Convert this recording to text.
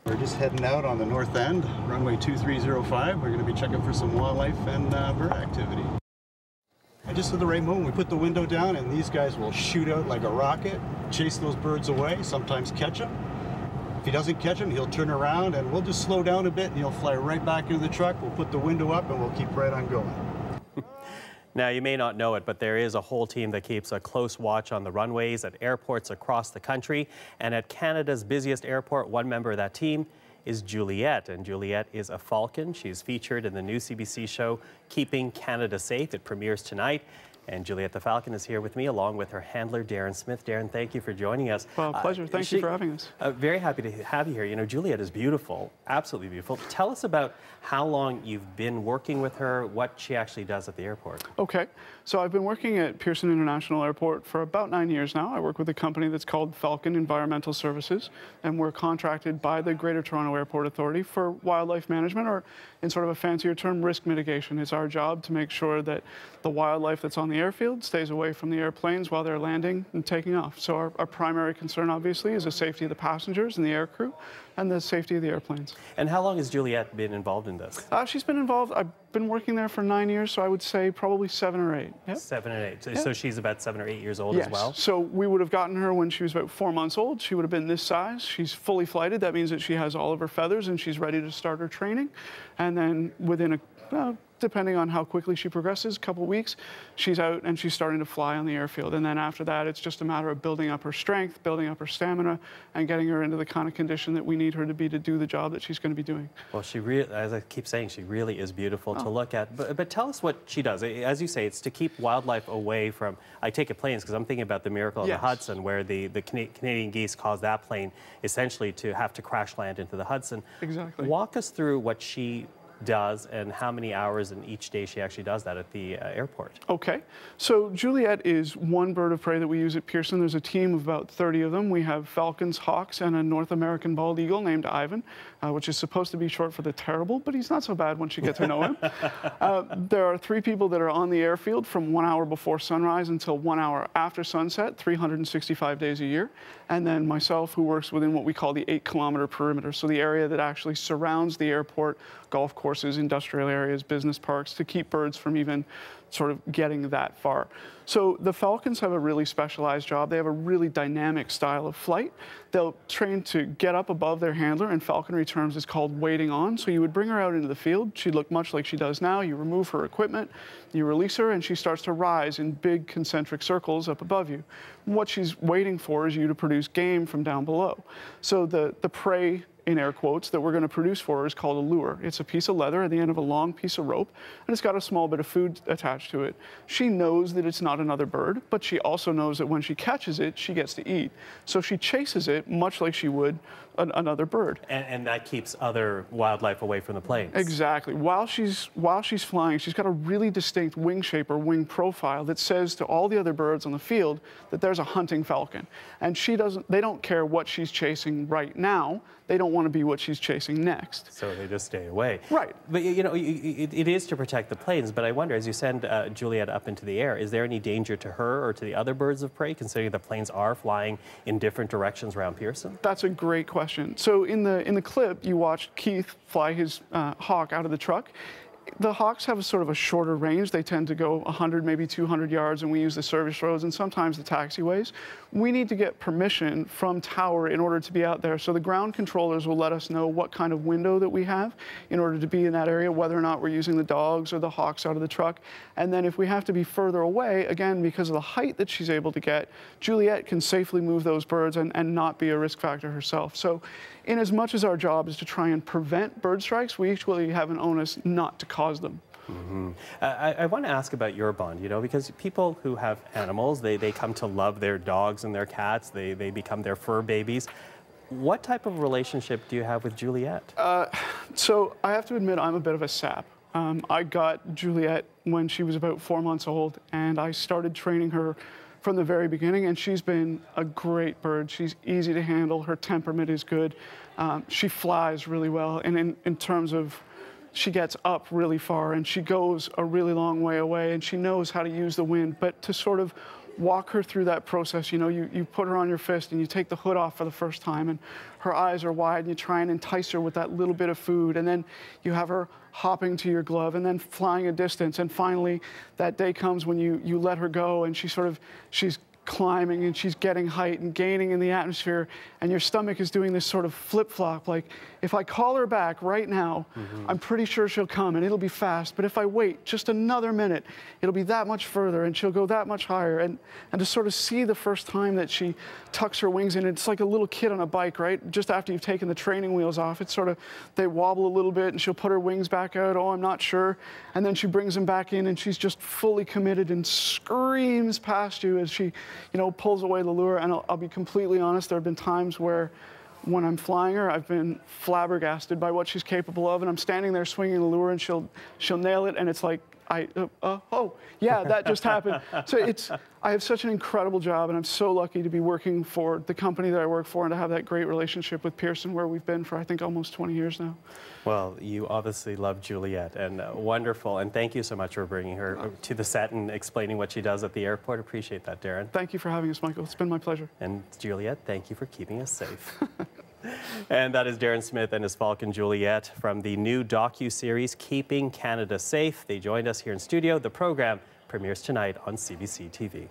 We're just heading out on the north end, runway 2305. We're going to be checking for some wildlife and bird activity. And just at the right moment, we put the window down and these guys will shoot out like a rocket, chase those birds away, sometimes catch them. If he doesn't catch them, he'll turn around and we'll just slow down a bit and he'll fly right back into the truck. We'll put the window up and we'll keep right on going. Now, you may not know it, but there is a whole team that keeps a close watch on the runways at airports across the country. And at Canada's busiest airport, one member of that team is Juliet. And Juliet is a falcon. She's featured in the new CBC show, Keeping Canada Safe. It premieres tonight. And Juliet the Falcon is here with me, along with her handler, Darren Smith. Darren, thank you for joining us. Well, pleasure. Thank you for having us. Very happy to have you here. You know, Juliet is beautiful, absolutely beautiful. Tell us about how long you've been working with her, what she actually does at the airport. Okay. So I've been working at Pearson International Airport for about 9 years now. I work with a company that's called Falcon Environmental Services, and we're contracted by the Greater Toronto Airport Authority for wildlife management, or in sort of a fancier term, risk mitigation. It's our job to make sure that the wildlife that's on the airfield stays away from the airplanes while they're landing and taking off. So our primary concern, obviously, is the safety of the passengers and the aircrew and the safety of the airplanes. And how long has Juliet been involved in this? She's been involved. I've been working there for 9 years, so I would say probably 7 or 8. Yep. 7 and 8. So she's about 7 or 8 years old as well? So we would have gotten her when she was about 4 months old. She would have been this size. She's fully flighted. That means that she has all of her feathers and she's ready to start her training. And then within depending on how quickly she progresses, a couple weeks, she's out and she's starting to fly on the airfield. And then after that, it's just a matter of building up her strength, building up her stamina, and getting her into the kind of condition that we need her to be to do the job that she's going to be doing. Well, as I keep saying, she really is beautiful to look at. But tell us what she does. As you say, it's to keep wildlife away from, I take it planes, because I'm thinking about the miracle of the Hudson, where the Canadian geese caused that plane essentially to have to crash land into the Hudson. Exactly. Walk us through what she does and how many hours in each day she actually does that at the airport. Okay, so Juliet is one bird of prey that we use at Pearson. There's a team of about 30 of them. We have falcons, hawks, and a North American bald eagle named Ivan, which is supposed to be short for the terrible, but he's not so bad once you get to know him. There are 3 people that are on the airfield from 1 hour before sunrise until 1 hour after sunset, 365 days a year. And then myself, who works within what we call the 8-kilometer perimeter, so the area that actually surrounds the airport, golf courses, industrial areas, business parks, to keep birds from even sort of getting that far. So the falcons have a really specialized job. They have a really dynamic style of flight. They'll train to get up above their handler. In falconry terms, it's called waiting on. So you would bring her out into the field. She'd look much like she does now. You remove her equipment, you release her, and she starts to rise in big concentric circles up above you. What she's waiting for is you to produce game from down below. So the prey, in air quotes, that we're going to produce for her is called a lure. It's a piece of leather at the end of a long piece of rope, and it's got a small bit of food attached to it. She knows that it's not another bird, but she also knows that when she catches it, she gets to eat. So she chases it much like she would another bird. And that keeps other wildlife away from the planes. Exactly. While she's flying, she's got a really distinct wing shape or wing profile that says to all the other birds on the field that there's a hunting falcon. And they don't care what she's chasing right now. They don't want to be what she's chasing next. So they just stay away. Right. But, you know, it is to protect the planes, but I wonder, as you send Juliet up into the air, is there any danger to her or to the other birds of prey, considering the planes are flying in different directions around Pearson? That's a great question. So in the clip, you watched Keith fly his hawk out of the truck. The hawks have a sort of a shorter range. They tend to go 100, maybe 200 yards, and we use the service roads and sometimes the taxiways. We need to get permission from tower in order to be out there. So the ground controllers will let us know what kind of window that we have in order to be in that area, whether or not we're using the dogs or the hawks out of the truck. And then if we have to be further away, again, because of the height that she's able to get, Juliet can safely move those birds and not be a risk factor herself. So in as much as our job is to try and prevent bird strikes, we equally have an onus not to cause them. Mm-hmm. I want to ask about your bond, you know, because people who have animals, they come to love their dogs and their cats, they become their fur babies. What type of relationship do you have with Juliet? So I have to admit, I'm a bit of a sap. I got Juliet when she was about 4 months old, and I started training her from the very beginning, and she's been a great bird. She's easy to handle. Her temperament is good. She flies really well, and in terms of, she gets up really far, and she goes a really long way away, and she knows how to use the wind. But to sort of walk her through that process. You know, you put her on your fist and you take the hood off for the first time, and her eyes are wide, and you try and entice her with that little bit of food, and then you have her hopping to your glove and then flying a distance, and finally that day comes when you let her go, and she's climbing and she's getting height and gaining in the atmosphere, and your stomach is doing this sort of flip-flop, like, if I call her back right now, I'm pretty sure she'll come and it'll be fast, but if I wait just another minute, it'll be that much further and she'll go that much higher. And to sort of see the first time that she tucks her wings in, it's like a little kid on a bike, right? Just after you've taken the training wheels off, it's sort of, they wobble a little bit and she'll put her wings back out, oh, I'm not sure, and then she brings them back in and she's just fully committed and screams past you as she, you know, pulls away the lure. And I'll be completely honest, there have been times where when I'm flying her, I've been flabbergasted by what she's capable of, and I'm standing there swinging the lure, and she'll nail it, and it's like, oh, yeah, that just happened. So I have such an incredible job, and I'm so lucky to be working for the company that I work for and to have that great relationship with Pearson, where we've been for, I think, almost 20 years now. Well, you obviously love Juliet, and wonderful, and thank you so much for bringing her to the set and explaining what she does at the airport. Appreciate that, Darren. Thank you for having us, Michael. It's been my pleasure. And Juliet, thank you for keeping us safe. And that is Darren Smith and his falcon Juliet from the new docu-series Keeping Canada Safe. They joined us here in studio. The program premieres tonight on CBC TV.